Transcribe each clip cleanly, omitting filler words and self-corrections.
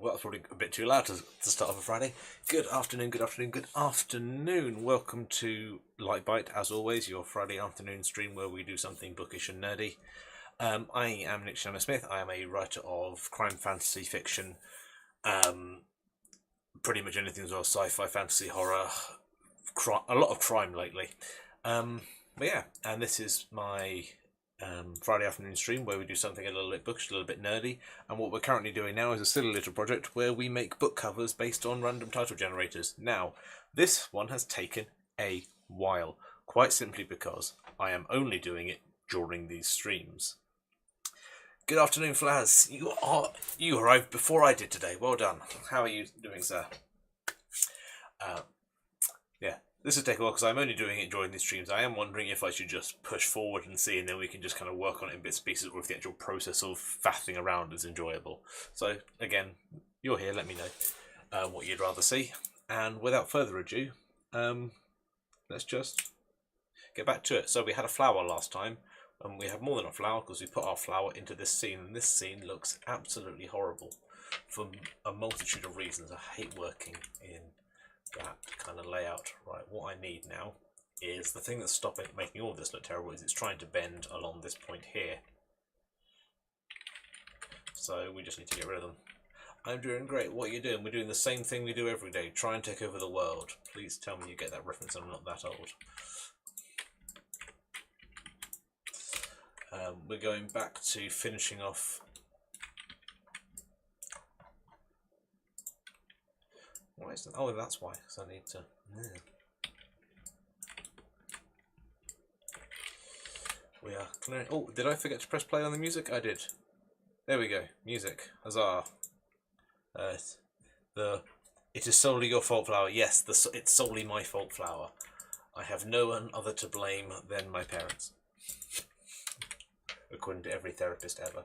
Well, that's probably a bit too loud to start off a Friday. Good afternoon, good afternoon, good afternoon. Welcome to Lite, Byte, as always, your Friday afternoon stream where we do something bookish and nerdy. I am Cennamo-Smith. I am a writer of crime, fantasy, fiction, pretty much anything as well, sci-fi, fantasy, horror, a lot of crime lately. But yeah, and this is my Friday afternoon stream where we do something a little bit bookish, a little bit nerdy, and what we're currently doing now is a silly little project where we make book covers based on random title generators. Now, this one has taken a while, quite simply because I am only doing it during these streams. Good afternoon, Flaz. You arrived before I did today. Well done. How are you doing, sir? Yeah. This will take a while because I'm only doing it during these streams. I am wondering if I should just push forward and see, and then we can just kind of work on it in bits and pieces, or if the actual process of faffing around is enjoyable. So, again, you're here, let me know what you'd rather see. And without further ado, let's just get back to it. So we had a flower last time, and we have more than a flower because we put our flower into this scene, and this scene looks absolutely horrible for a multitude of reasons. I hate working in that kind of layout. Right, what I need now is the thing that's stopping making all of this look terrible is it's trying to bend along this point here. So we just need to get rid of them. I'm doing great. What are you doing? We're doing the same thing we do every day. Try and take over the world. Please tell me you get that reference. I'm not that old. We're going back to finishing off. Why is that? Oh, that's why. Because I need to. Yeah. We are clearing. Oh, did I forget to press play on the music? I did. There we go. Music. Huzzah. It is solely your fault, flower. Yes, it's solely my fault, flower. I have no one other to blame than my parents. According to every therapist ever.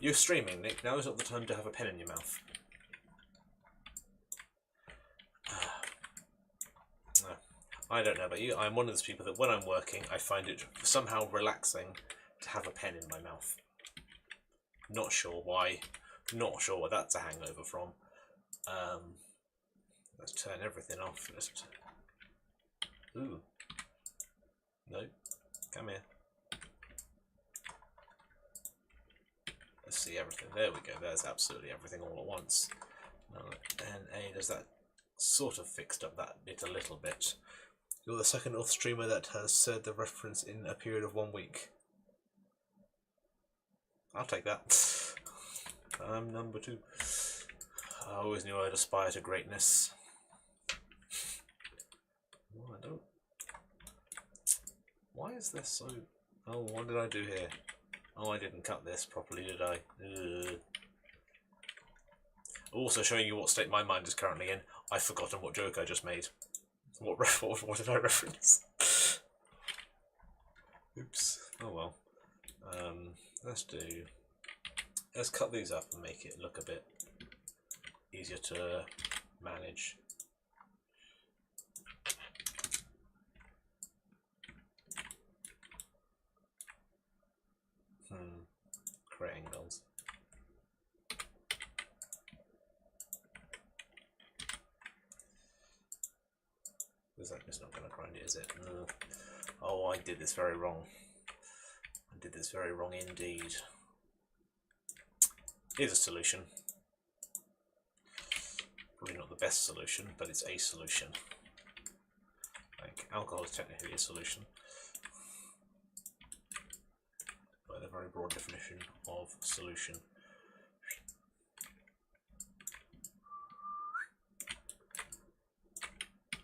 You're streaming, Nick. Now is not the time to have a pen in your mouth. No, I don't know about you. I'm one of those people that when I'm working, I find it somehow relaxing to have a pen in my mouth. Not sure why. Not sure what that's a hangover from. Let's turn everything off. Ooh. No. Come here. Let's see everything. There we go. There's absolutely everything all at once. NA, does that sort of fixed up that bit a little bit. You're the second North streamer that has said the reference in a period of 1 week. I'll take that. I'm number 2. I always knew I'd aspire to greatness. Oh, I don't. Why is this so? Oh, what did I do here? Oh, I didn't cut this properly, did I? Also showing you what state my mind is currently in. I've forgotten what joke I just made. What did I reference? Oops. Oh well. Let's cut these up and make it look a bit easier to manage. Create angles. Is that just not going to grind it, is it? No. Oh, I did this very wrong. I did this very wrong indeed. Here's a solution. Probably not the best solution, but it's a solution. Like, alcohol is technically a solution. By the very broad definition of solution.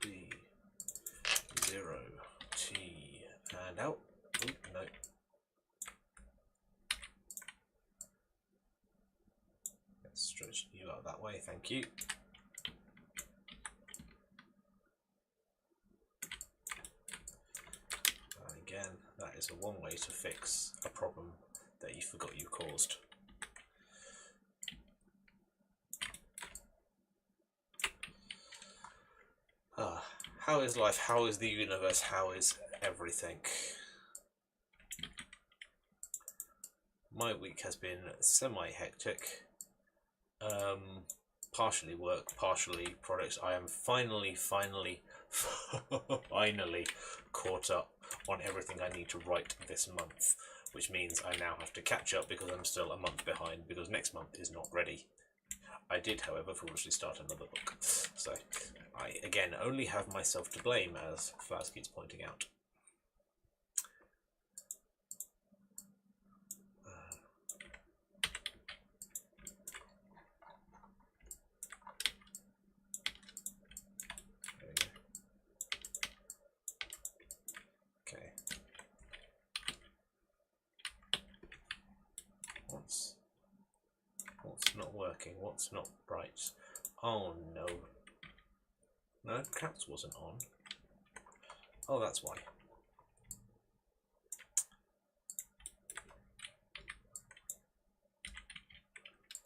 D0T and out. Ooh, no. Let's stretch you out that way, thank you. And again, that is the one way to fix a problem that you forgot you caused. How is life? How is the universe? How is everything? My week has been semi-hectic. Partially work, partially products. I am finally caught up on everything I need to write this month, which means I now have to catch up because I'm still a month behind because next month is not ready. I did, however, foolishly start another book, so I again only have myself to blame, as Flowers keeps pointing out. There we go. Okay. What's not working? What's not right? Oh no. No, Caps wasn't on. Oh, that's why.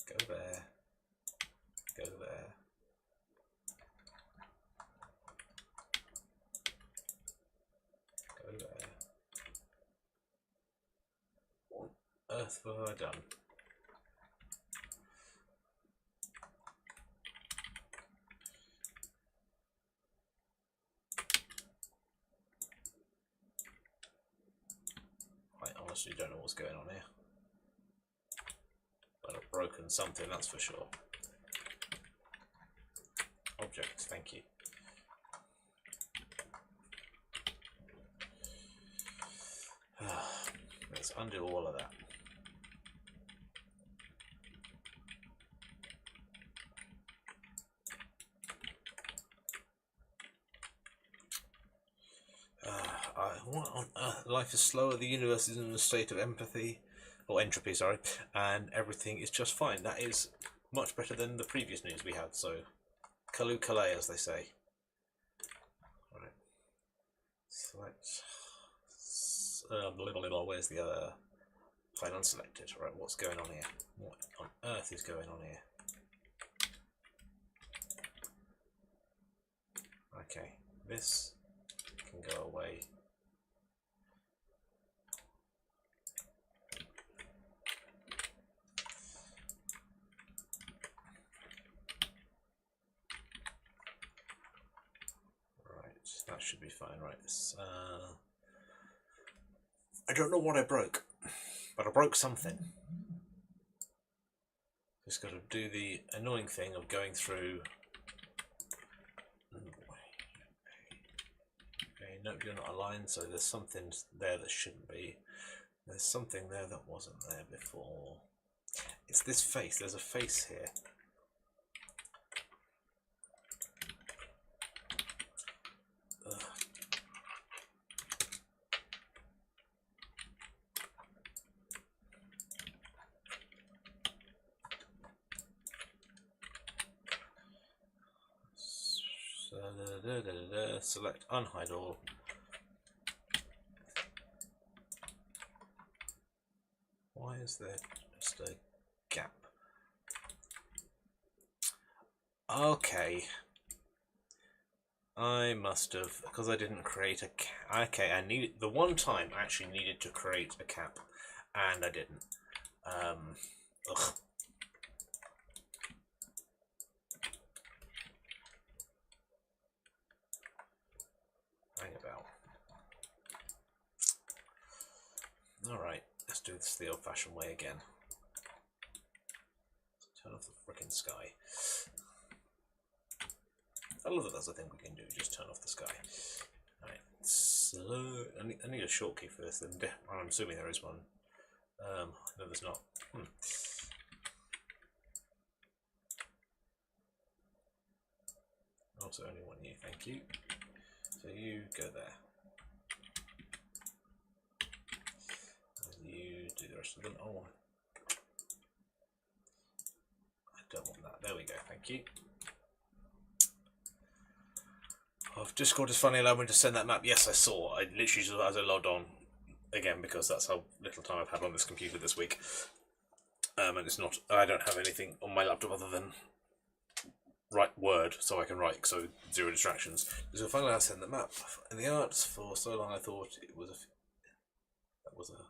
Go there. Go there. Go there. What on earth have I done? I honestly don't know what's going on here. But I've broken something, that's for sure. Objects, thank you. Let's undo all of that. What on earth? Life is slower, the universe is in a state of empathy, or entropy, sorry, and everything is just fine. That is much better than the previous news we had, so Kalu Kalay, as they say. Right. Select. Where's the other? Fine, unselected. Right, what's going on here? What on earth is going on here? Okay, this can go away. That should be fine, right? I don't know what I broke, but I broke something. Just got to do the annoying thing of going through. Okay, nope, you're not aligned, so there's something there that shouldn't be. There's something there that wasn't there before. It's this face, there's a face here. Select unhide all. Why is there just a gap? Okay. I must have, because I didn't create a cap. Okay, I need the one time I actually needed to create a cap, and I didn't. Ugh. this the old-fashioned way again. Turn off the frickin' sky. I love that that's a thing we can do, just turn off the sky. Alright, slow. I need a shortkey for this, and I'm assuming there is one. No, there's not. Also, only one you, thank you. So you go there. And you do the rest of them. Oh, I don't want that. There we go, thank you. Oh, Discord is finally allowed me to send that map. Yes, I saw. I literally just, as I logged on, again, because that's how little time I've had on this computer this week. And it's not, I don't have anything on my laptop other than write Word, so I can write, so 0 distractions. So finally I sent the map. In the arts, for so long I thought it was that was a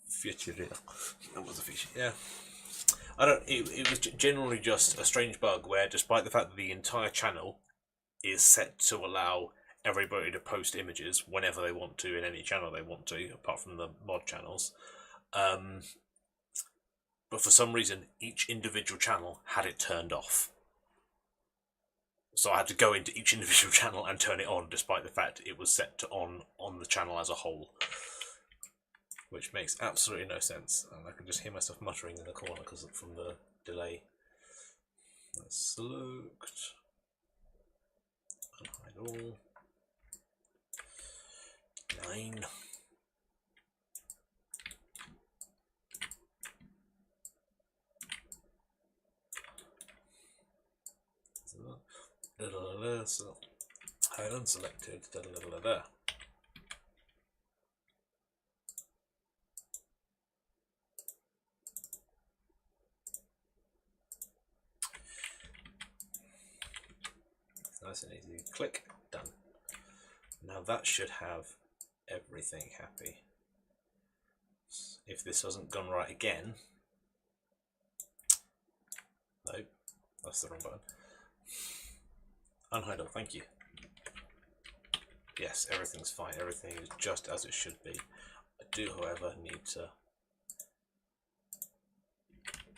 feature. That was a feature, yeah. It was generally just a strange bug where, despite the fact that the entire channel is set to allow everybody to post images whenever they want to in any channel they want to, apart from the mod channels, but for some reason each individual channel had it turned off. So I had to go into each individual channel and turn it on, despite the fact it was set to on the channel as a whole. Which makes absolutely no sense. And I can just hear myself muttering in the corner because from the delay. That's looked. Unhide all. 9. So hide unselected. Nice and easy. Click. Done. Now that should have everything happy. If this hasn't gone right again. Nope. That's the wrong button. Unhide all, thank you. Yes, everything's fine. Everything is just as it should be. I do, however, need to...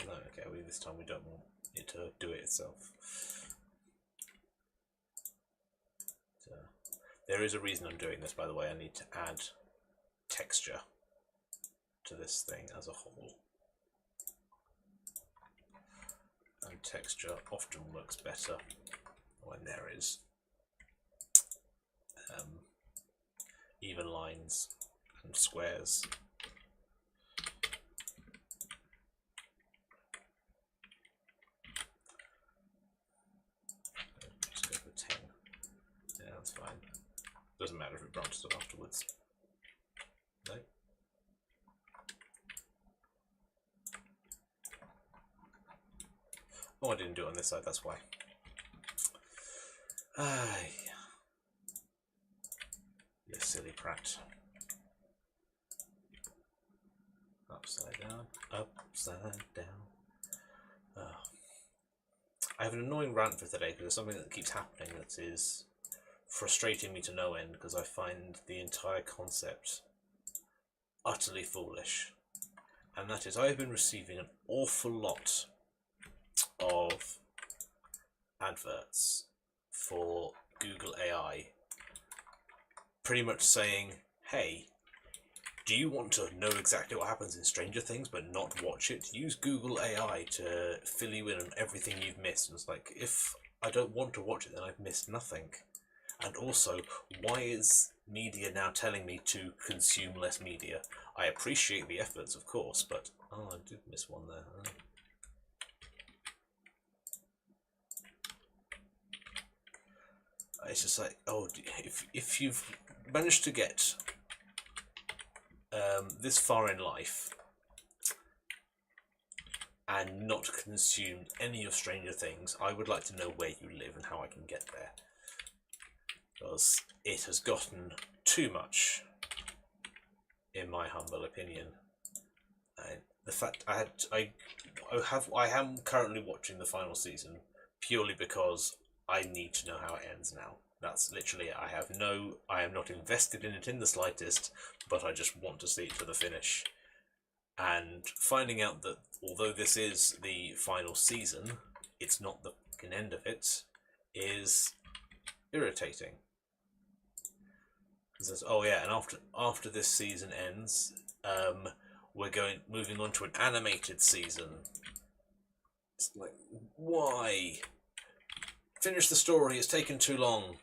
No, okay, this time we don't want it to do it itself. There is a reason I'm doing this, by the way. I need to add texture to this thing as a whole. And texture often works better when there is even lines and squares. Just go for 10. Yeah, that's fine. Doesn't matter if it branches up afterwards. No. Oh, I didn't do it on this side, that's why. Ay. You silly prat. Upside down, upside down. Oh. I have an annoying rant for today because there's something that keeps happening that is frustrating me to no end, because I find the entire concept utterly foolish. And that is, I have been receiving an awful lot of adverts for Google AI pretty much saying, hey, do you want to know exactly what happens in Stranger Things but not watch it? Use Google AI to fill you in on everything you've missed. And it's like, if I don't want to watch it, then I've missed nothing. And also, why is media now telling me to consume less media? I appreciate the efforts, of course, but... Oh, I did miss one there. Oh. It's just like, oh, if you've managed to get this far in life and not consumed any of Stranger Things, I would like to know where you live and how I can get there. Because it has gotten too much, in my humble opinion. And the fact I am currently watching the final season purely because I need to know how it ends now. That's literally it. I am not invested in it in the slightest, but I just want to see it to the finish. And finding out that although this is the final season, it's not the fucking end of it, is irritating. It says, oh yeah, and after this season ends, we're moving on to an animated season. It's like, why? Finish the story, it's taken too long.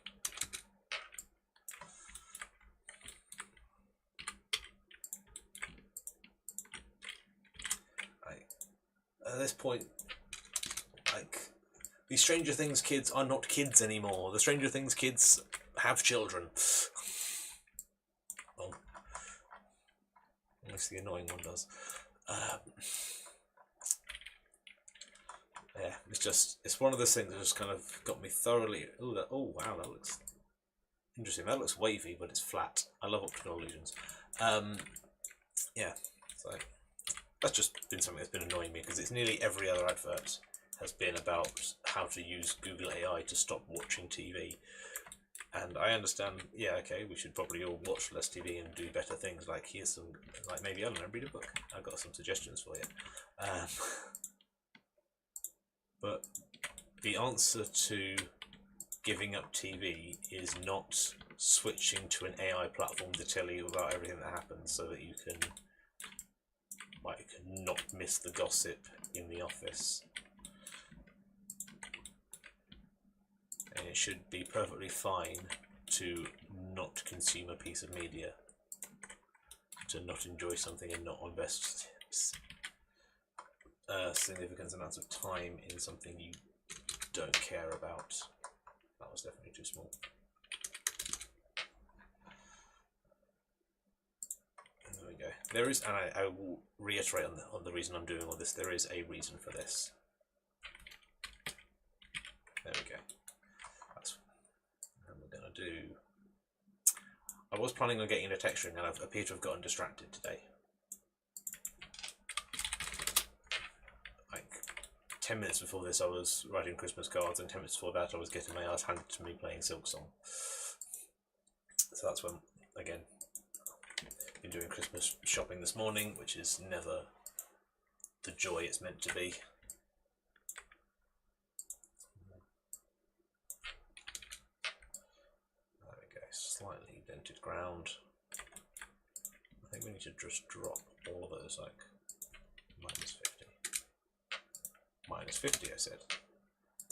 At this point, like, the Stranger Things kids are not kids anymore. The Stranger Things kids have children. Well, at least the annoying one does. Yeah, it's one of those things that just kind of got me thoroughly. Oh wow, that looks interesting. That looks wavy, but it's flat. I love optical illusions. Yeah, so that's just been something that's been annoying me, because it's nearly every other advert has been about how to use Google AI to stop watching TV. And I understand, yeah, okay, we should probably all watch less TV and do better things, like here's some, like maybe, I don't know, read a book. I've got some suggestions for you. But the answer to giving up TV is not switching to an AI platform to tell you about everything that happens, so that you can, like, not miss the gossip in the office. And it should be perfectly fine to not consume a piece of media, to not enjoy something and not invest significant amounts of time in something you don't care about. That was definitely too small. And there we go. There is, and I will reiterate on the reason I'm doing all this. There is a reason for this. There we go. That's what we're gonna do. I was planning on getting into texturing, and I appear to have gotten distracted today. 10 minutes before this I was writing Christmas cards, and 10 minutes before that I was getting my ass handed to me playing Silksong. So that's when, again, been doing Christmas shopping this morning, which is never the joy it's meant to be. There we go, slightly dented ground. I think we need to just drop all of those, like, minus 50. Minus 50, I said.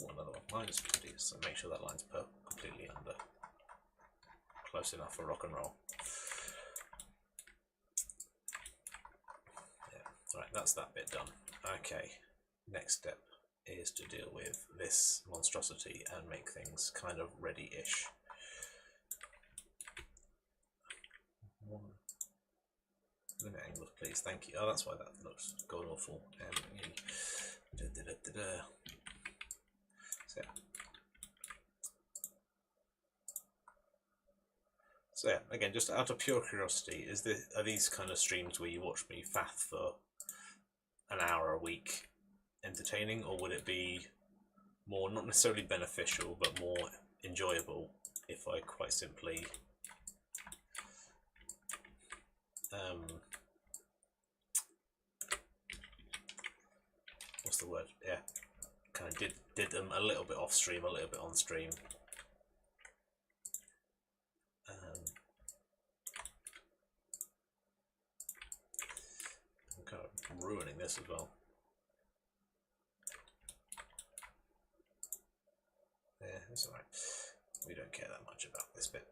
Oh, another one. Minus 50. So make sure that line's completely under. Close enough for rock and roll. Yeah. Right, that's that bit done. Okay. Next step is to deal with this monstrosity and make things kind of ready-ish. Limit angle, please. Thank you. Oh, that's why that looks god awful. So yeah, again, just out of pure curiosity, are these kind of streams where you watch me faff for an hour a week entertaining, or would it be more, not necessarily beneficial, but more enjoyable if I quite simply what's the word? Yeah, kind of did them a little bit off stream, a little bit on stream. I'm kind of ruining this as well. Yeah, it's alright. We don't care that much about this bit.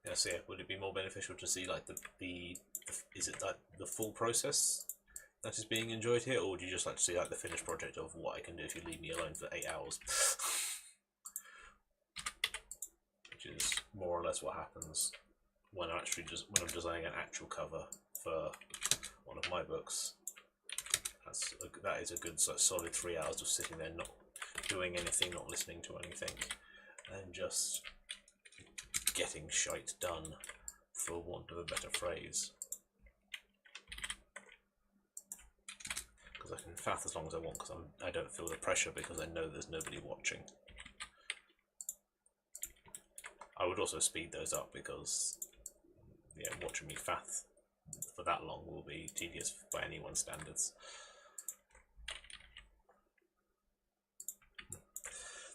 Yeah, so yeah, would it be more beneficial to see like is it like the full process that is being enjoyed here, or would you just like to see like the finished project of what I can do if you leave me alone for 8 hours? Which is more or less what happens when I'm designing an actual cover for one of my books. That is a good solid 3 hours of sitting there not doing anything, not listening to anything, and just getting shite done, for want of a better phrase. Because I can faff as long as I want, because I don't feel the pressure, because I know there's nobody watching. I would also speed those up because watching me faff for that long will be tedious by anyone's standards.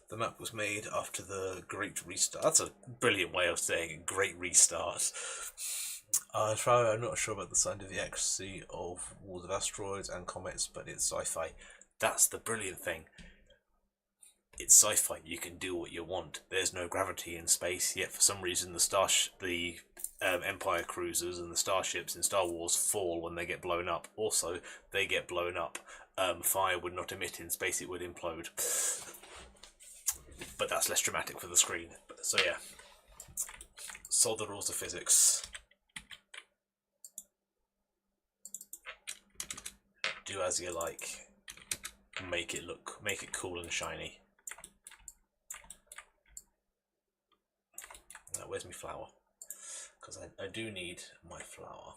The map was made after the Great Restart. That's a brilliant way of saying it, Great Restart. I'm not sure about the scientific accuracy of wars of asteroids and comets, but it's sci-fi. That's the brilliant thing. It's sci-fi. You can do what you want. There's no gravity in space, yet for some reason the Empire cruisers and the starships in Star Wars fall when they get blown up. Also, they get blown up. Fire would not emit in space, it would implode. But that's less dramatic for the screen. So yeah, solve the rules of physics. Do as you like. Make it cool and shiny. Now, where's my flower? Because I do need my flower.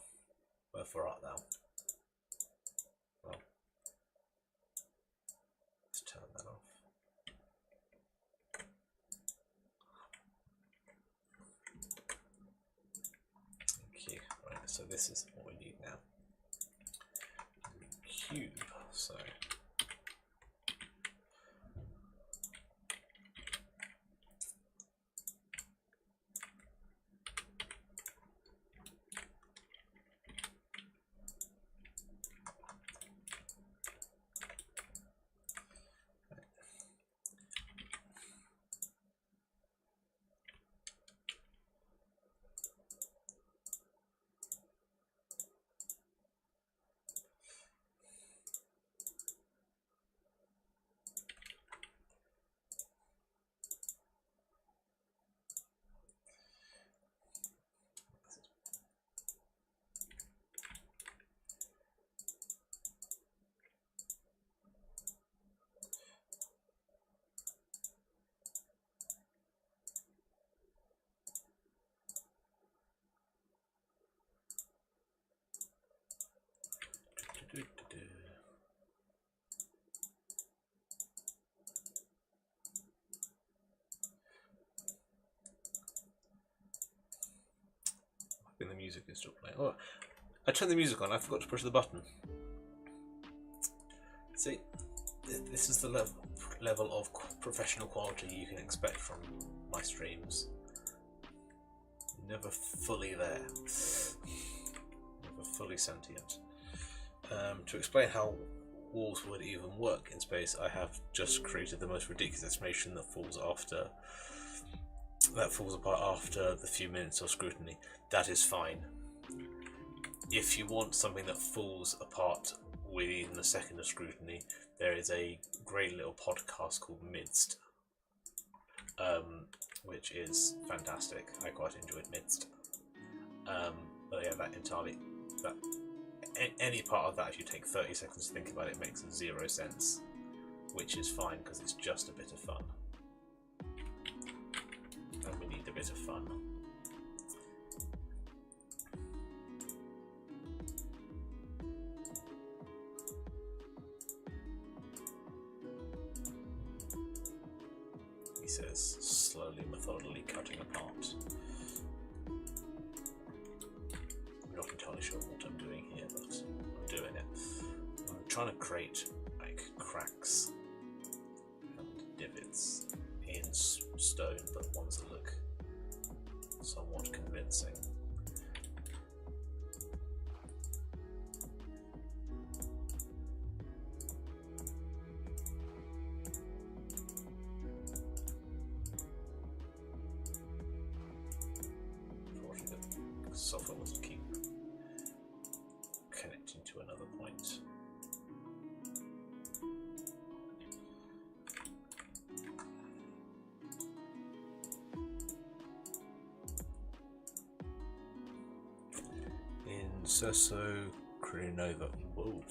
Wherefore art thou? Well, let's turn that off. Thank you. Right, so this is what we need now. Cube. So. The music is still playing. Oh, I turned the music on. I forgot to push the button. See, this is the level of professional quality you can expect from my streams. Never fully there. Never fully sentient. To explain how walls would even work in space, I have just created the most ridiculous explanation that falls apart after the few minutes of scrutiny. That is fine. If you want something that falls apart within a second of scrutiny, there is a great little podcast called Midst, which is fantastic. I quite enjoyed Midst. But yeah, any part of that, if you take 30 seconds to think about it, makes 0 sense, which is fine because it's just a bit of fun. And we need a bit of fun. He says, slowly, methodically cutting apart. I'm not entirely sure what I'm doing here, but I'm doing it. I'm trying to create like cracks and divots in stone, but ones that look somewhat convincing. The software wants to keep connecting to another point. Cennamo-Smith. Whoa.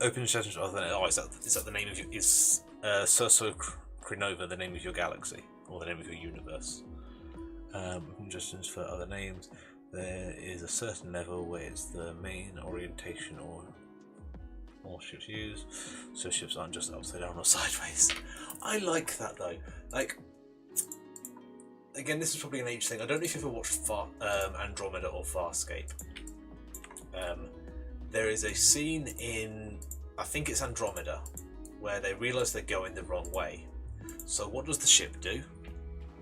Open sessions other than is that the name of your Cennamo-Smith the name of your galaxy or the name of your universe? Suggestions for other names. There is a certain level where it's the main orientation or all ships use, so ships aren't just upside down or sideways. I like that though. Like again, this is probably an age thing. I don't know if you've ever watched Andromeda or Farscape. There is a scene in, I think it's Andromeda, where they realise they're going the wrong way. So what does the ship do?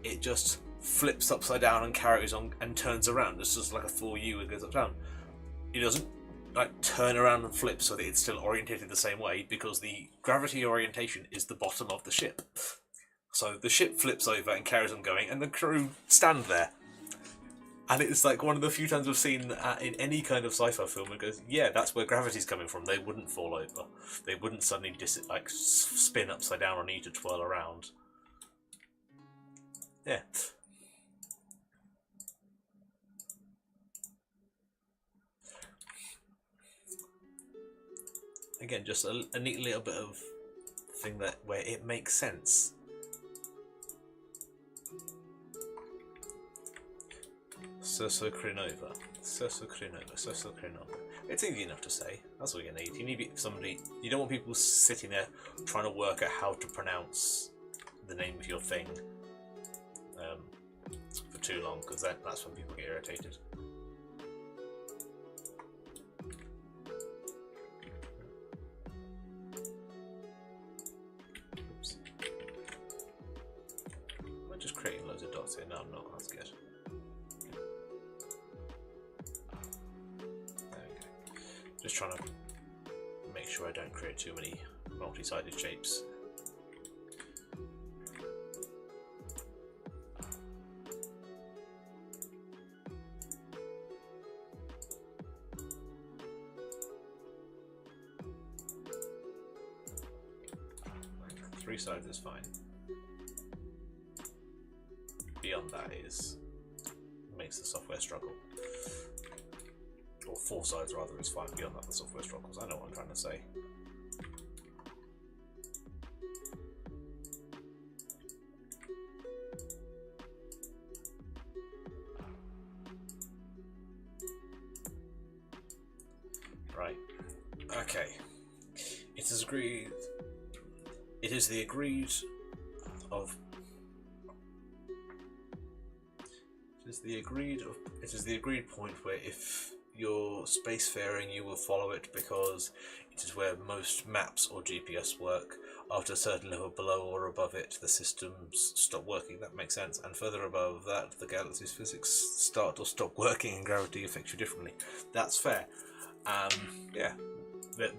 It just flips upside down and carries on and turns around. It's just like a 4U and goes up down. It doesn't like turn around and flip so that it's still orientated the same way, because the gravity orientation is the bottom of the ship. So the ship flips over and carries on going, and the crew stand there. And it's like one of the few times we've seen in any kind of sci-fi film it goes, yeah, that's where gravity's coming from. They wouldn't fall over. They wouldn't suddenly spin upside down or need to twirl around. Yeah. Again, just a neat little bit of thing that where it makes sense. Surso Crenova. It's easy enough to say. That's all you need. You need somebody. You don't want people sitting there trying to work out how to pronounce the name of your thing for too long, because that's when people get irritated. Oops. I'm just creating loads of dots here. No, I'm not. That's good. Just trying to make sure I don't create too many multi-sided shapes. Three sides is fine. Beyond that makes the software struggle. Or four sides rather is fine. Beyond that the software struggles. I know what I'm trying to say. Right. Okay. It is agreed. It is the agreed of. It is the agreed point where if you're spacefaring, you will follow it because it is where most maps or GPS work. After a certain level below or above it, the systems stop working. That makes sense. And further above that, the galaxy's physics start or stop working and gravity affects you differently. That's fair. Yeah,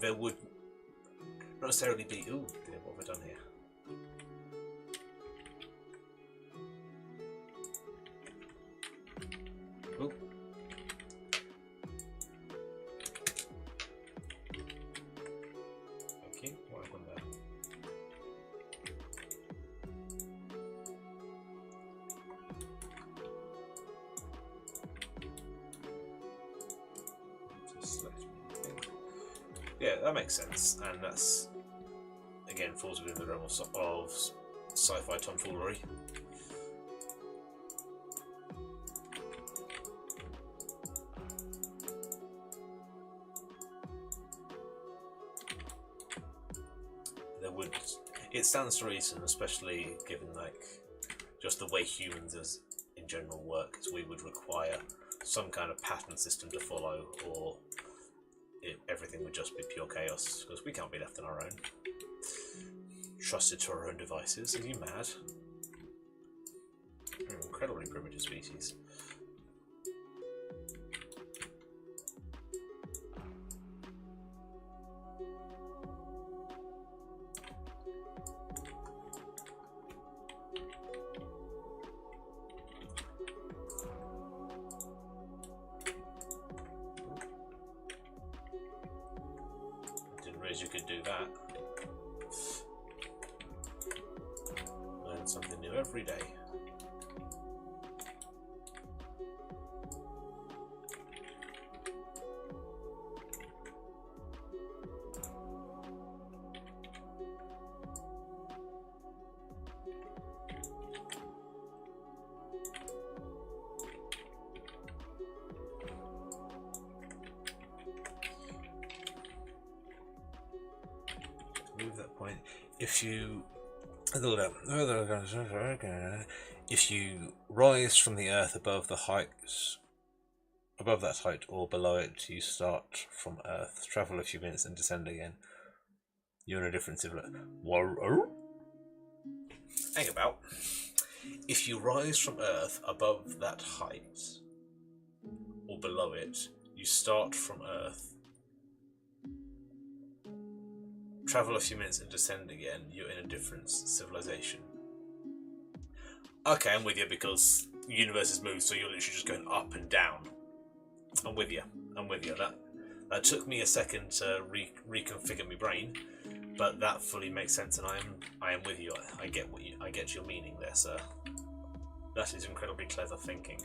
there would not necessarily be... Ooh, what have I done here? Ooh. Okay, what have I done there? Yeah, that makes sense, and that's again falls within the realm of sci-fi tomfoolery. It stands to reason, especially given like just the way humans as in general work, is we would require some kind of pattern system to follow, or everything would just be pure chaos, because we can't be left on our own. Trusted to our own devices. Are you mad? We're an incredibly primitive species. You could do that. Learn something new every day. Move that point. If you If you rise from the earth above the heights, above that height or below it, you start from earth, travel a few minutes and descend again. You're in a different civilization. Hang about. If you rise from earth above that height or below it, you start from earth, travel a few minutes and descend again, you're in a different civilization. Okay, I'm with you, because the universe has moved, so you're literally just going up and down. I'm with you. That took me a second to reconfigure my brain, but that fully makes sense, and I am with you. I get your meaning there, sir. That is incredibly clever thinking.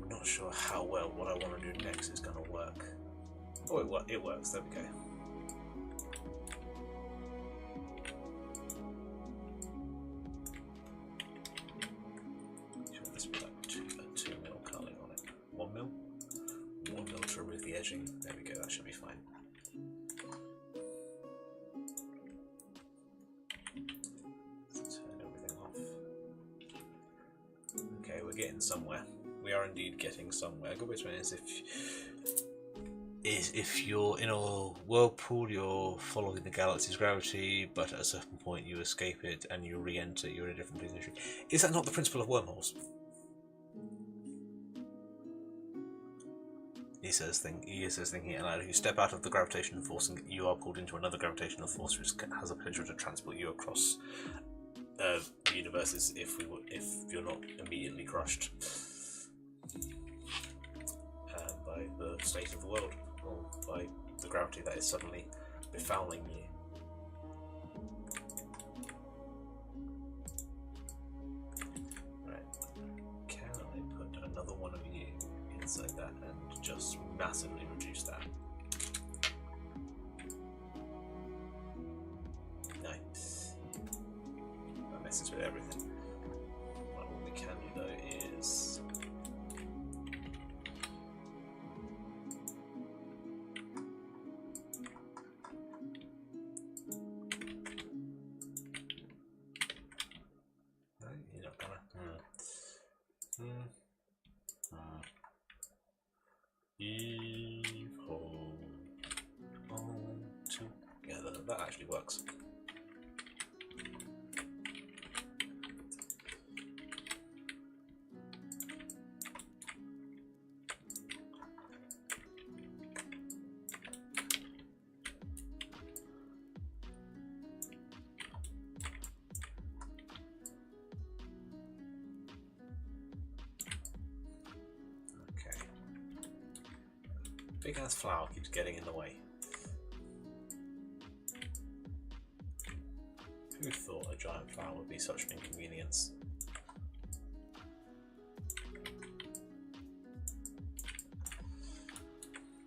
I'm not sure how well what I want to do next is going to work. Oh, it works. There we go. Should this be like a 2 mil culling on it? 1 mil? 1 mil to remove the edging. There we go. That should be fine. Turn everything off. Okay, we're getting somewhere. We are indeed getting somewhere. A good way to is if you're in a whirlpool, you're following the galaxy's gravity, but at a certain point you escape it and you re-enter, you're in a different position. Is that not the principle of wormholes? He says thinking aloud. If you step out of the gravitational force, and you are pulled into another gravitational force, which has a potential to transport you across the universes if you're not immediately crushed by the state of the world, or by the gravity that is suddenly befouling you. Right, can I put another one of you inside that and just massively reduce that? Nice. That messes with everything. What we can do though is you're not gonna. Heave ho all together. That actually works. Big ass flower keeps getting in the way. Who thought a giant flower would be such an inconvenience?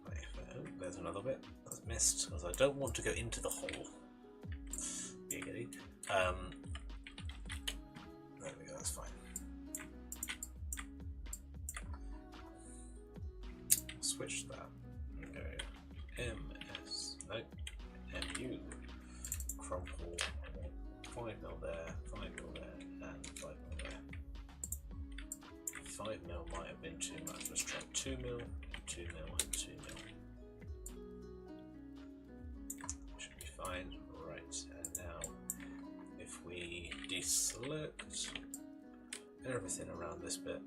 Right, oh, there's another bit that's missed, because I don't want to go into the hole. Giggity. There we go, that's fine. Switch that. MS, no, MU, crumple, 5 mil there, 5 mil there, and 5 mil there. 5 mil might have been too much. Let's try 2 mil, 2 mil, and 2 mil. Should be fine. Right, and now if we deselect everything around this bit.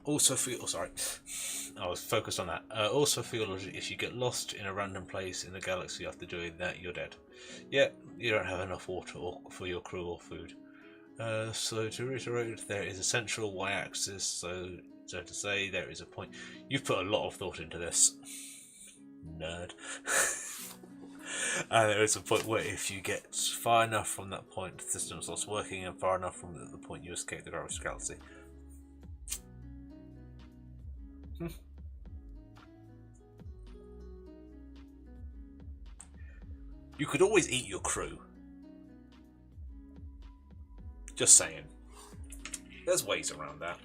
Also feel, sorry, I was focused on that. Also feel if you get lost in a random place in the galaxy after doing that, you're dead. Yeah, you don't have enough water for your crew or food. So to reiterate, there is a central y-axis, so to say there is a point. You've put a lot of thought into this, nerd. And there is a point where if you get far enough from that point, the system stops working, and far enough from the point you escape the gravity galaxy. You could always eat your crew. Just saying. There's ways around that.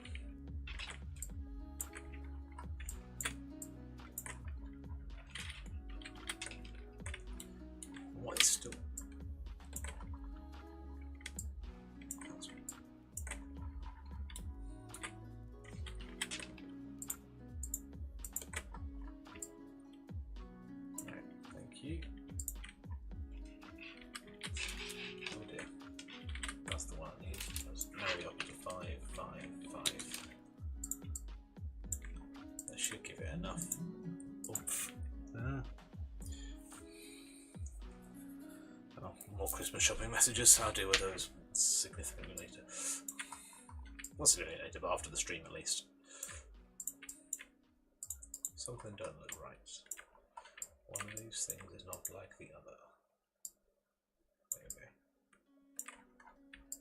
What is still? Right, thank you. Oh dear. That's the one I need. Let's marry up to 5, 5, 5. That should give it enough oomph. Oh, more Christmas shopping messages. I'll deal with those significantly later. Not significantly later, but after the stream at least. Something don't look right. One of these things is not like the other. Maybe.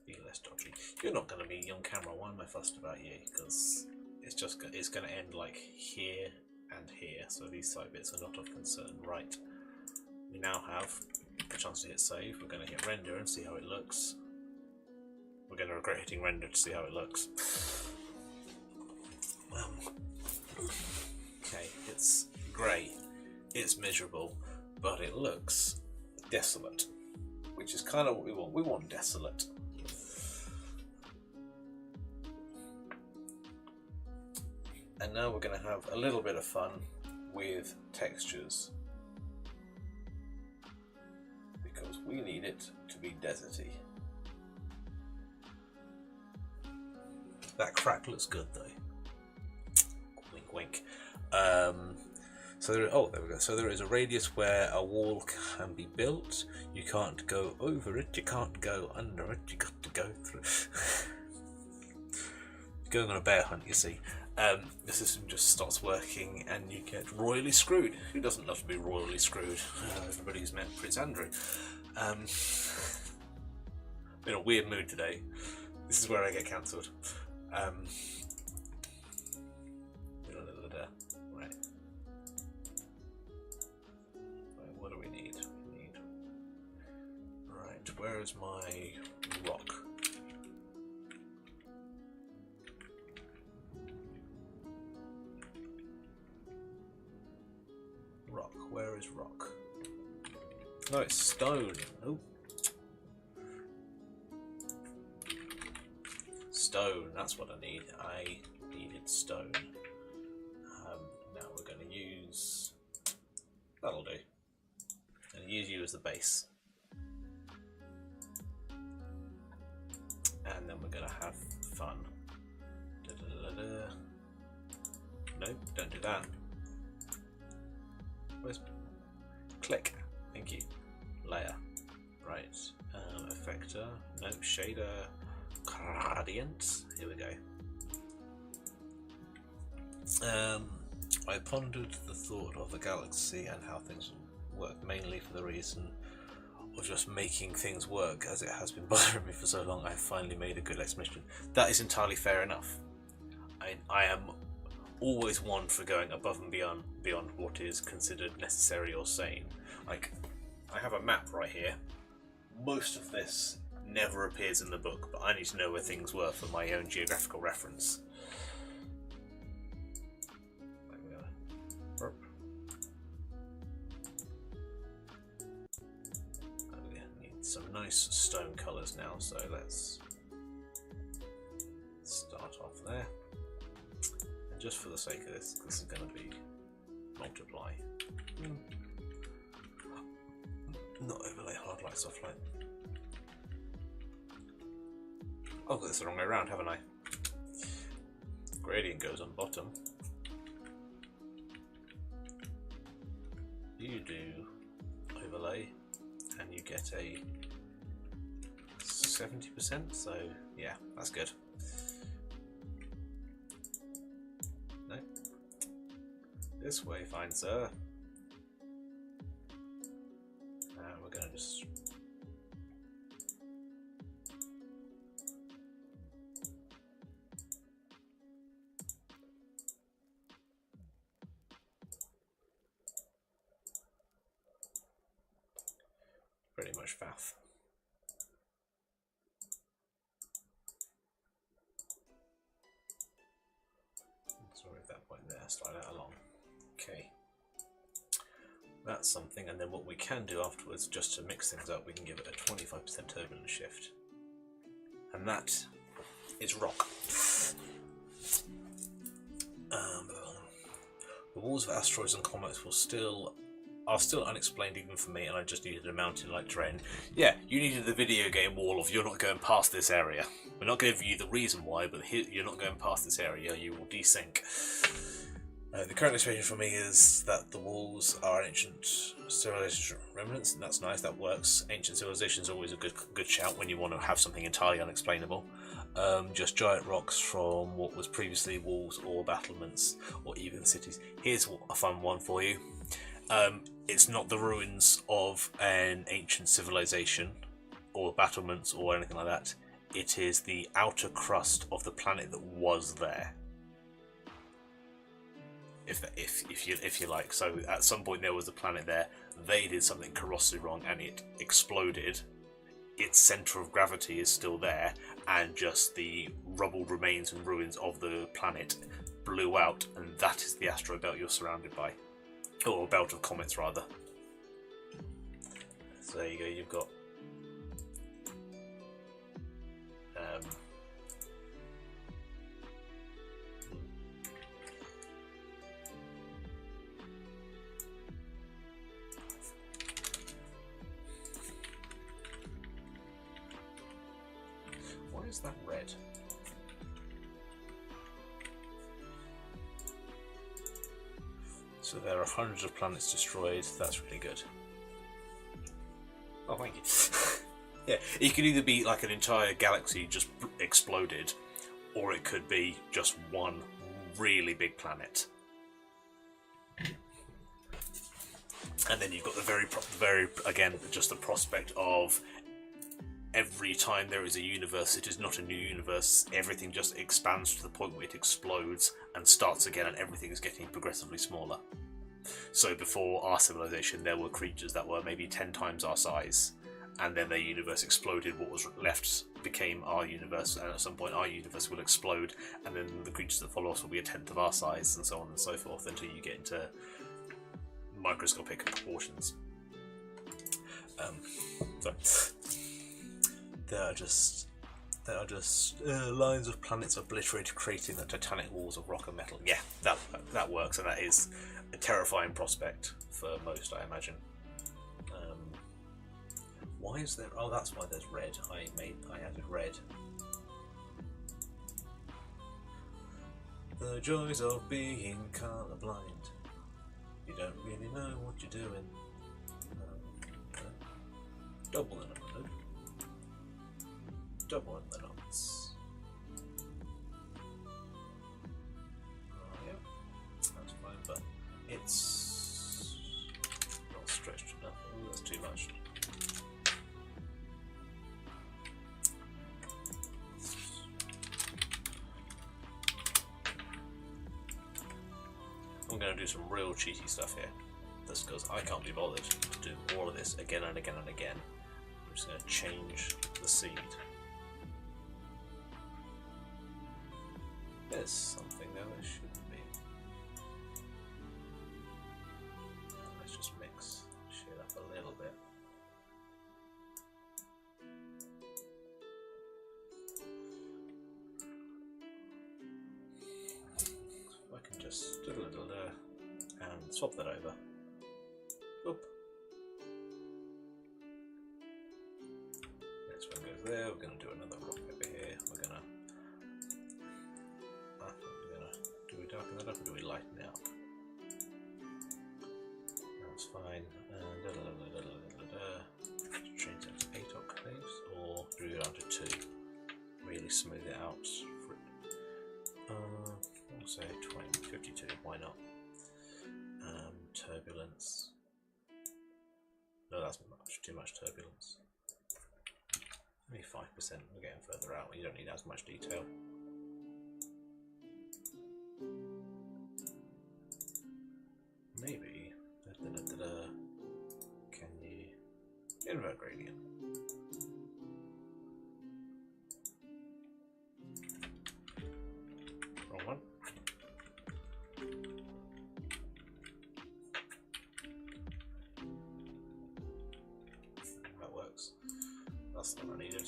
Be less dodgy. You're not going to be on camera. Why am I fussed about you? Because it's going to end like here and here. So these side bits are not of concern. Right. We now have a chance to hit save. We're going to hit render and see how it looks. We're going to regret hitting render to see how it looks. Okay, it's grey. It's miserable, but it looks desolate, which is kind of what we want. We want desolate. And now we're going to have a little bit of fun with textures, because we need it to be deserty. That crack looks good though. Wink, wink. So there we go. So there is a radius where a wall can be built. You can't go over it. You can't go under it. You got to go through. You're going on a bear hunt, you see. The system just stops working, and you get royally screwed. Who doesn't love to be royally screwed? Everybody's met Prince Andrew. In a weird mood today. This is where I get cancelled. Right. What do we need? Right, where is my rock? Rock, where is rock? No, it's stone. Oh. Stone, that's what I need. I needed stone. Now we're going to use... That'll do. And use you as the base. And then we're going to have fun. Nope, don't do that. Where's... Click. Thank you. Layer. Right. Effector. No, shader. Gradient. Here we go. I pondered the thought of the galaxy and how things work, mainly for the reason of just making things work, as it has been bothering me for so long. I have finally made a good explanation. That is entirely fair enough. I am always one for going above and beyond what is considered necessary or sane. Like, I have a map right here. Most of this never appears in the book, but I need to know where things were for my own geographical reference. I need some nice stone colours now, so let's start off there. And just for the sake of this is going to be multiply. Not overlay, hard light, soft light. I've got this the wrong way around, haven't I? Gradient goes on bottom. You do overlay, and you get a 70%, so yeah, that's good. No. This way, fine sir. just... pretty much faff. So at that point there, slide that along. Okay. That's something, and then what we can do afterwards, just to mix things up, we can give it a 25% turbulence shift. And that is rock. The walls of asteroids and comets are still unexplained even for me, and I just needed a mountain-like terrain. Yeah, you needed the video game wall of you're not going past this area. We're not going to give you the reason why, but here, you're not going past this area, you will desync. The current explanation for me is that the walls are ancient civilization remnants, and that's nice, that works. Ancient civilization is always a good shout when you want to have something entirely unexplainable. Just giant rocks from what was previously walls or battlements or even cities. Here's a fun one for you. It's not the ruins of an ancient civilization or battlements or anything like that. It is the outer crust of the planet that was there. If you like. So at some point there was a planet there. They did something colossally wrong and it exploded. Its centre of gravity is still there, and just the rubbled remains and ruins of the planet blew out, and that is the asteroid belt you're surrounded by. Or a belt of comets, rather. So there you go, you've got... why is that red? So there are hundreds of planets destroyed. That's really good. Oh, thank you. Yeah, it could either be like an entire galaxy just exploded, or it could be just one really big planet. And then you've got the very again, just the prospect of every time there is a universe, it is not a new universe. Everything just expands to the point where it explodes and starts again, and everything is getting progressively smaller. So before our civilization, there were creatures that were maybe 10 times our size, and then their universe exploded. What was left became our universe, and at some point our universe will explode, and then the creatures that follow us will be a tenth of our size, and so on and so forth, until you get into microscopic proportions. So there are just lines of planets obliterated, creating the titanic walls of rock and metal. Yeah, that works, and that is a terrifying prospect for most, I imagine. Why is there? Oh, that's why there's red. I added red. The joys of being colorblind. You don't really know what you're doing. Double in a minute. Double in the knots. Oh, yeah, that's fine, but it's not stretched enough. Ooh, that's too much. I'm going to do some real cheaty stuff here, just because I can't be bothered to do all of this again and again and again. I'm just going to change the seed. There's something there that shouldn't be. Let's just mix shit up a little bit. If I can just do a little there and swap that over. Oop. Next one goes there. We're going to do another rock over here. We're going to do we darken that up or do we lighten it up? That's fine. Change that to 8 octaves, or do we go down to 2? Really smooth it out. We'll say 52, why not? Turbulence. No, that's much too much turbulence. Only 5%, we're getting further out, you don't need as much detail. Maybe, can you invert gradient? Wrong one. That works. That's not what I needed.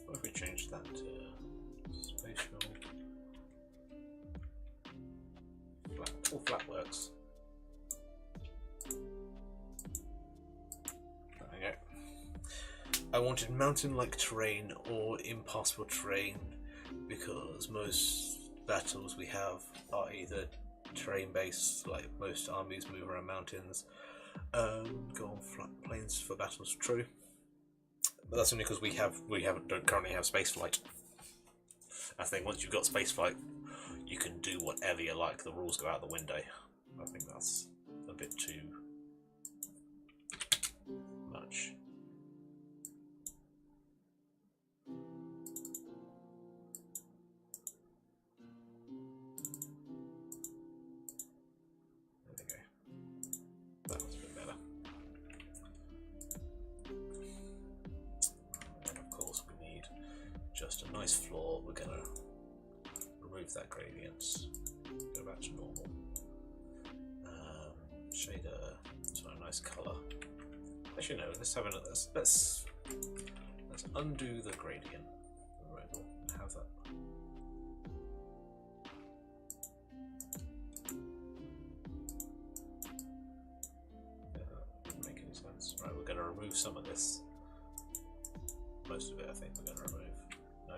What if we change that to spatial? Flat. All flat works. There we go. I wanted mountain-like terrain or impassable terrain because most battles we have are either terrain-based, like most armies move around mountains. Go on flat plains for battles, true. But that's only because we don't currently have spaceflight. I think once you've got spaceflight, you can do whatever you like. The rules go out the window. I think that's a bit too much. There we go. That was a bit better. And of course we need just a nice floor. We're going to remove that gradient, go back to normal. Shader, so a nice colour. Actually no, let's have another, let's undo the gradient removal and have that. Yeah, that doesn't make any sense. Right, we're going to remove some of this. Most of it I think we're going to remove. No.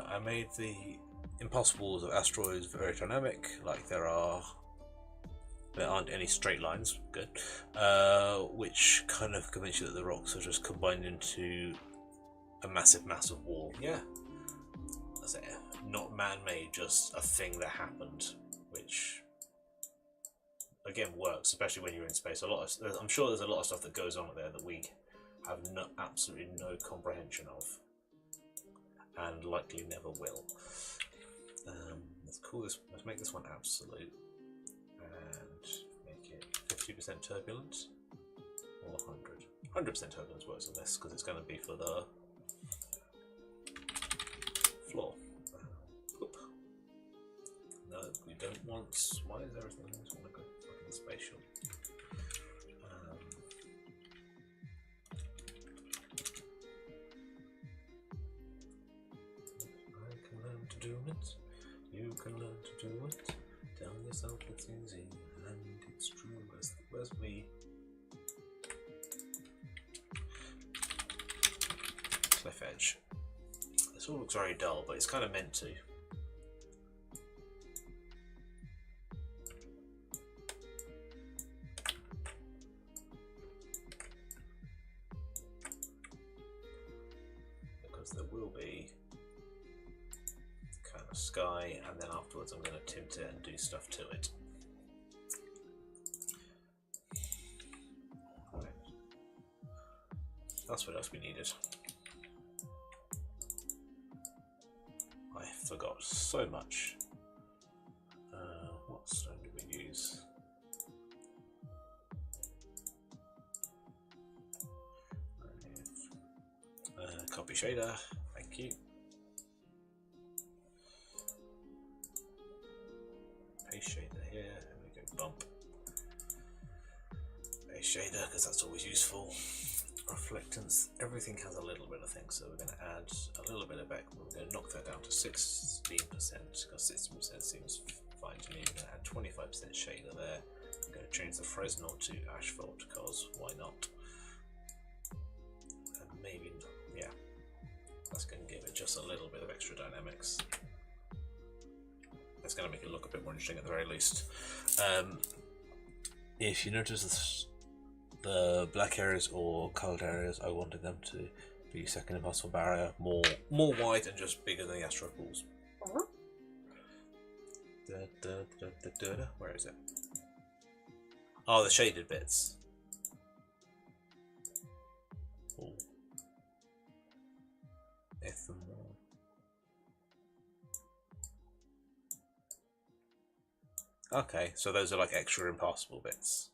I made the impossibles of asteroids very dynamic, like there aren't any straight lines, good, which kind of convince you that the rocks are just combined into a massive wall. Yeah, that's it. Not man-made, just a thing that happened, which again works, especially when you're in space. I'm sure there's a lot of stuff that goes on there that we have absolutely no comprehension of. And likely never will. Let's call this. Let's make this one absolute, and make it 50% turbulence or 100. 100% turbulence works on this because it's going to be for the floor. No, we don't want. Why is everything? I just want to go fucking spatial. Do it. You can learn to do it. Tell yourself it's easy and it's true. Where's me? Cliff edge. This all looks very dull, but it's kind of meant to. Because there will be sky, and then afterwards I'm going to tint it and do stuff to it. Right. That's what else we needed. I forgot so much. What stone did we use? Copy shader, thank you. Shader here, and we go bump base shader because that's always useful. Reflectance, everything has a little bit of things, so we're going to add a little bit of back. We're going to knock that down to 16% because 16% seems fine to me. We're going to add 25% shader there. I'm going to change the Fresnel to asphalt because why not? And maybe, yeah, that's going to give it just a little bit of extra dynamics. It's going to make it look a bit more interesting at the very least. If you notice the black areas or coloured areas, I wanted them to be second impossible barrier, more wide and just bigger than the astro pools. Where is it? Oh, the shaded bits. Ooh. Okay, so those are like extra impassable bits.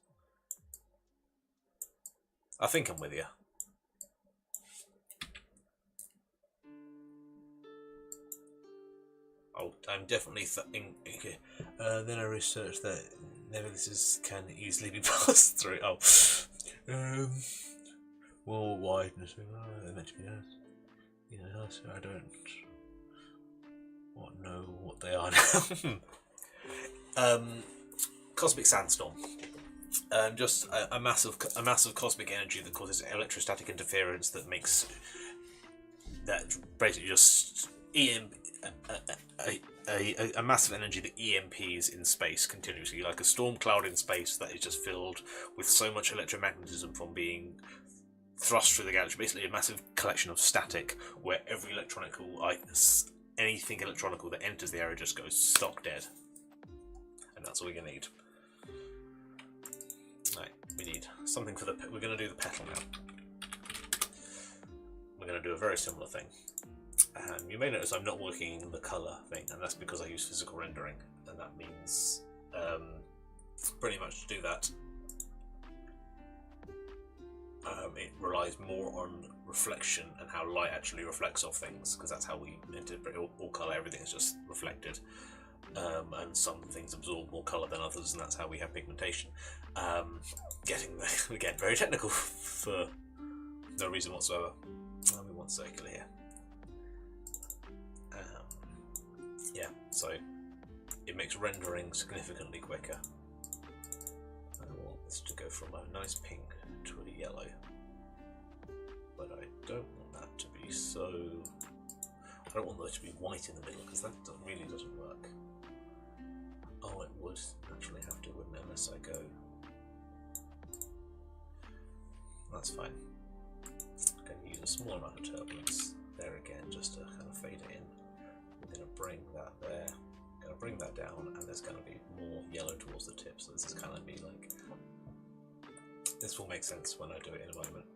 I think I'm with you. Oh, I'm definitely okay. Then I researched that nevertheless can easily be passed through. Oh, more wideness. They're meant to be nice. Yeah, so I don't know what they are now. Cosmic sandstorm. Just a massive cosmic energy that causes electrostatic interference that makes that basically just a massive energy that EMPs in space continuously, like a storm cloud in space that is just filled with so much electromagnetism from being thrust through the galaxy. Basically, a massive collection of static where every anything electronical that enters the area just goes stock dead, and that's all we're gonna need. Right, we need something for the. We're gonna do the petal now. We're gonna do a very similar thing. You may notice I'm not working the colour thing, and that's because I use physical rendering, and that means pretty much to do that it relies more on reflection and how light actually reflects off things, because that's how we interpret all colour. Everything is just reflected, and some things absorb more colour than others, and that's how we have pigmentation. Getting there, again, very technical for no reason whatsoever. We want circular here. Yeah, so it makes rendering significantly quicker. I want this to go from a nice pink to a yellow, but I don't want that to be so. I don't want there to be white in the middle, because that really doesn't work. Oh, it would naturally have to, wouldn't it, unless I go. That's fine. I'm going to use a small amount of turbulence there again, just to kind of fade it in. I'm going to bring that there, going to bring that down, and there's going to be more yellow towards the tip, so this is kind of be like, this will make sense when I do it in a moment.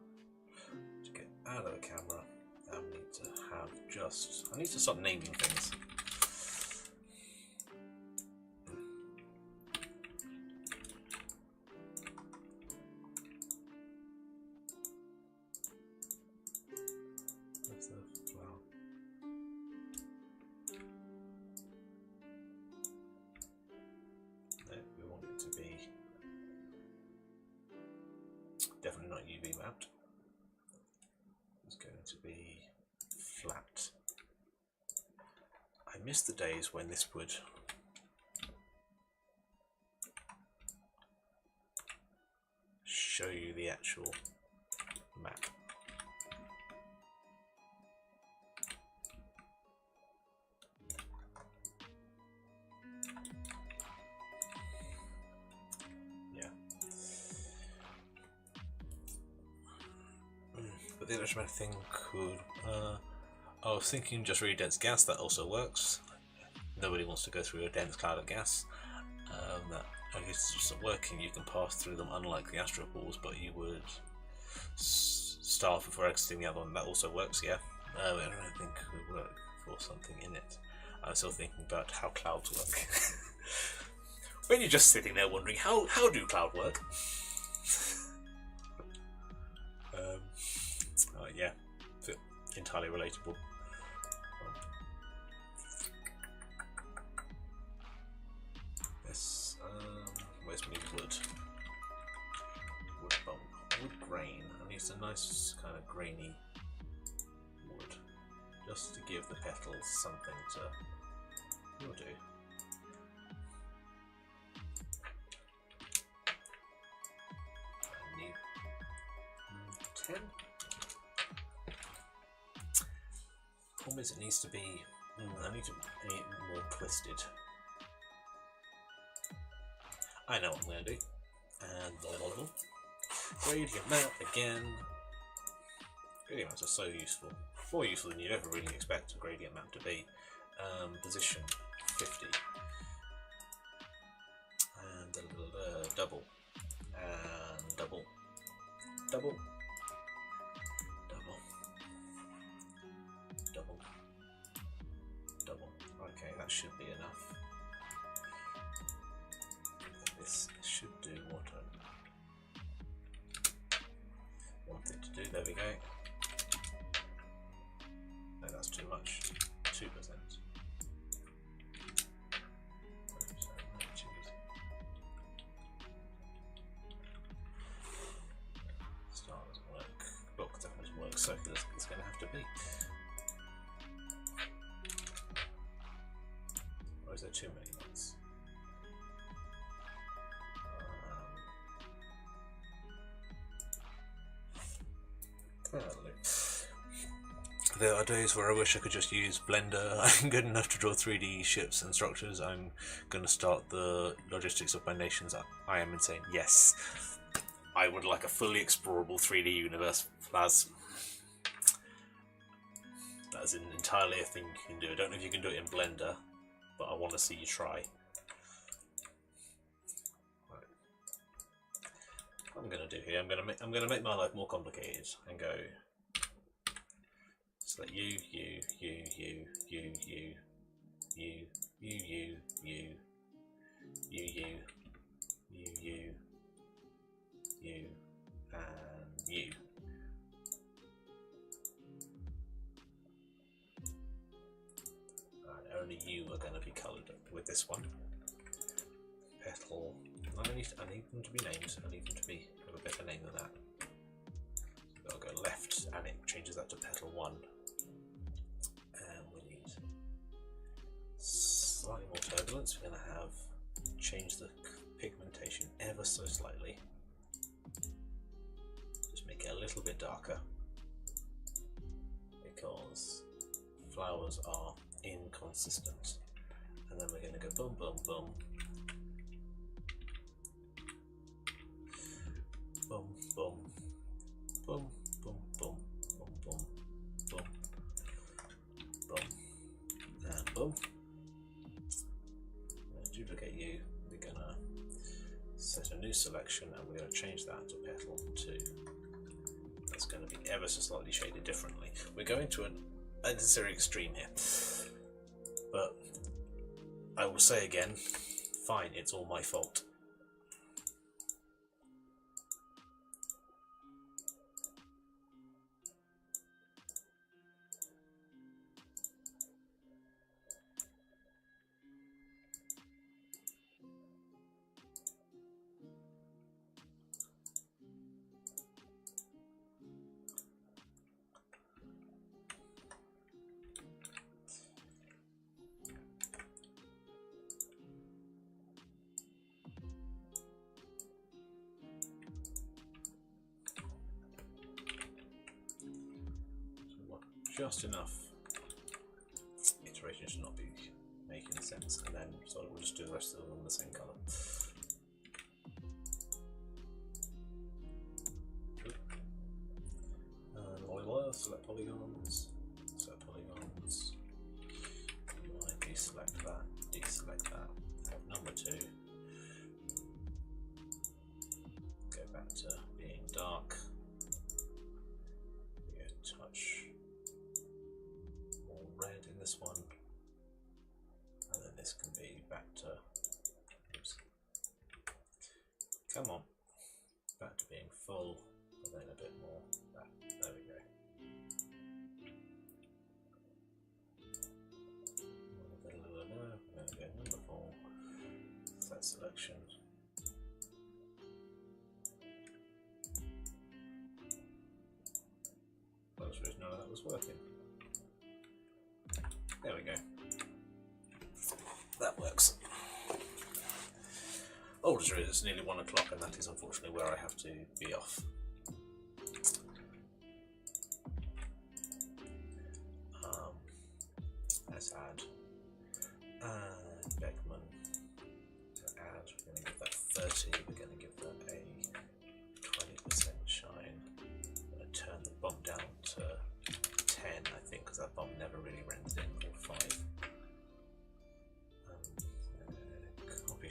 To get out of the camera, I need to have just, I need to start naming things. Definitely not UV mapped. It's going to be flat. I miss the days when this would show you the actual map. But the electromagnetic thing could. I was thinking just really dense gas, that also works. Nobody wants to go through a dense cloud of gas. That I guess it's just working, you can pass through them unlike the astro pools, but you would start before exiting the other one. That also works, yeah. I don't think it would work for something in it. I'm still thinking about how clouds work. When you're just sitting there wondering, how do cloud work? Yeah, entirely relatable. This, where's my wood? Wood bump, wood grain. I need a nice kind of grainy wood, just to give the petals something to. Will do. I need 10. Problem is, it needs to be. I need it more twisted. I know what I'm going to do. And gradient map again. Gradient maps are so useful. More useful than you'd ever really expect a gradient map to be. Position 50. And double. And double. Double. Double. Double. Double. Okay, that should be enough. This should do what I want it to do. There we go. No, that's too much. 2%. Star doesn't work. Block doesn't work. So it's going to have to be. Or is there too many ones? There are days where I wish I could just use Blender. I'm good enough to draw 3D ships and structures. I'm going to start the logistics of my nations. I am insane. Yes. I would like a fully explorable 3D universe. That's entirely a thing you can do. I don't know if you can do it in Blender, but I want to see you try. Right. What I'm going to do here, I'm going to make my life more complicated and go. So that you, and you. And only you are going to be coloured with this one. Petal. I need them to be named. I need them to be have a better name than that. So I'll go left, and it changes that to petal 1. Slightly more turbulence. We're going to have change the pigmentation ever so slightly. Just make it a little bit darker because flowers are inconsistent. And then we're going to go boom, boom, boom, boom, boom, boom, boom, boom, boom, boom, boom, boom, and boom. Duplicate you, we're going to set a new selection and we're going to change that to petal 2. That's going to be ever so slightly shaded differently. We're going to an unnecessary extreme here, but I will say again, fine, it's all my fault. Just enough iteration should not be making sense, and then so we'll just do the rest of them in the same colour. And select polygons, deselect that, have number 2, go back to being dark, touch red in this one, and then this can be back to, oops, come on, back to being full, and then a bit more back. There we go. There we go, number 4, set selection. I was none of that was working. There we go. That works. Older is nearly 1 o'clock, and that is unfortunately where I have to be off. Let's add Beckman to add. We're going to give that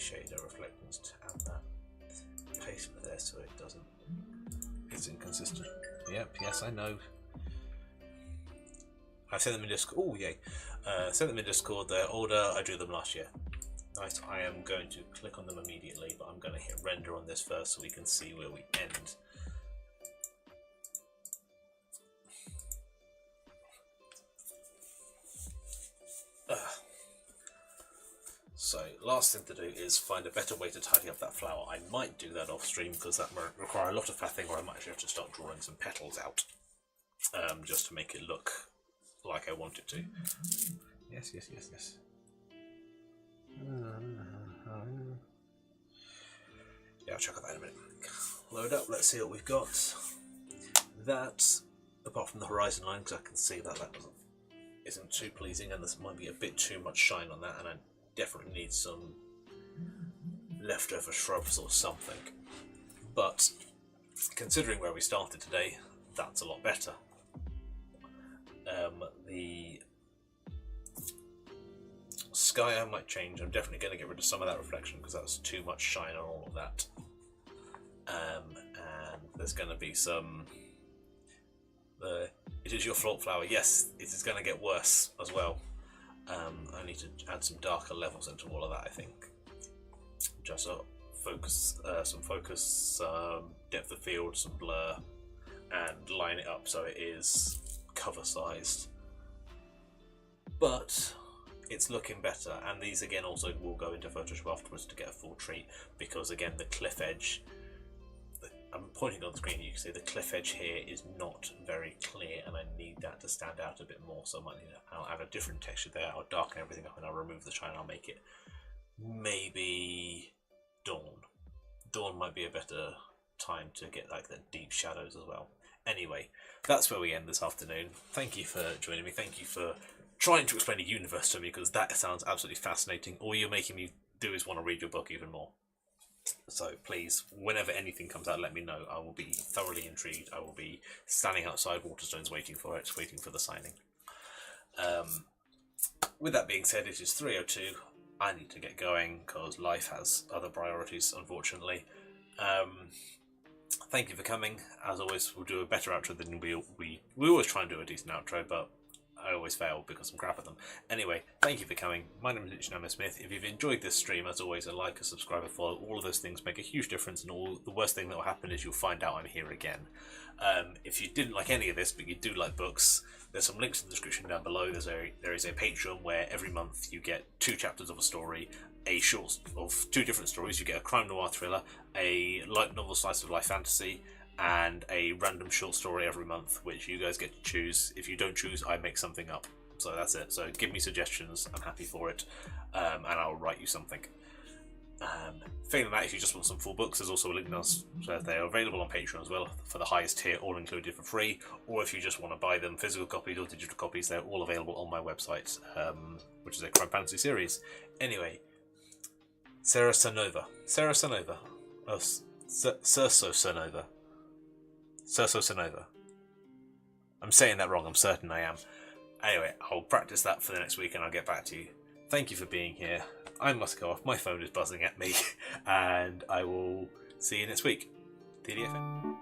shader reflectance to add that placement there so it doesn't. It's inconsistent. Yep, yes, I know. I sent them in Discord. Oh, yay. Sent them in Discord. Their order, I drew them last year. Nice. I am going to click on them immediately, but I'm going to hit render on this first so we can see where we end. So, last thing to do is find a better way to tidy up that flower. I might do that off stream because that might require a lot of faffing, or I might actually have to start drawing some petals out just to make it look like I want it to. Yes, yes, yes, yes. Yeah, I'll check out that in a minute. Load up, let's see what we've got. That, apart from the horizon line, because I can see that isn't too pleasing, and this might be a bit too much shine on that, and I definitely need some leftover shrubs or something. But considering where we started today, that's a lot better. The sky I might change. I'm definitely going to get rid of some of that reflection because that's too much shine on all of that. And there's going to be some. It is your float flower. Yes, it is going to get worse as well. I need to add some darker levels into all of that. I think just focus, some focus, depth of field, some blur, and line it up so it is cover sized. But it's looking better, and these again also will go into Photoshop afterwards to get a full treat, because again the cliff edge, I'm pointing on the screen, you can see the cliff edge here is not very clear, and I need that to stand out a bit more, so I might need I'll add a different texture there, I'll darken everything up and I'll remove the shine, I'll make it maybe dawn. Dawn might be a better time to get like the deep shadows as well. Anyway, that's where we end this afternoon. Thank you for joining me, thank you for trying to explain the universe to me, because that sounds absolutely fascinating. All you're making me do is want to read your book even more. So please, whenever anything comes out, let me know. I will be thoroughly intrigued. I will be standing outside Waterstones waiting for it, waiting for the signing. With that being said, it is 3:02. I need to get going because life has other priorities, unfortunately. Thank you for coming. As always, we'll do a better outro than we always try and do a decent outro, but I always fail because I'm crap at them. Anyway, thank you for coming. My name is Cennamo-Smith. If you've enjoyed this stream, as always, a like, a subscribe, a follow, all of those things make a huge difference, and the worst thing that will happen is you'll find out I'm here again. If you didn't like any of this, but you do like books, there's some links in the description down below. There is a Patreon where every month you get 2 chapters of a story, a short of 2 different stories. You get a crime noir thriller, a light novel slice of life fantasy, and a random short story every month, which you guys get to choose. If you don't choose, I make something up. So that's it. So give me suggestions, I'm happy for it, and I'll write you something. Failing that, if you just want some full books, there's also a link down, so they're available on Patreon as well for the highest tier, all included for free. Or if you just want to buy them, physical copies or digital copies, they're all available on my website, which is a crime fantasy series. Anyway, Sarah Cennova. Oh, Cerso Cennova. I'm saying that wrong, I'm certain I am. Anyway, I'll practice that for the next week and I'll get back to you. Thank you for being here. I must go off, my phone is buzzing at me, and I will see you next week. TDFN.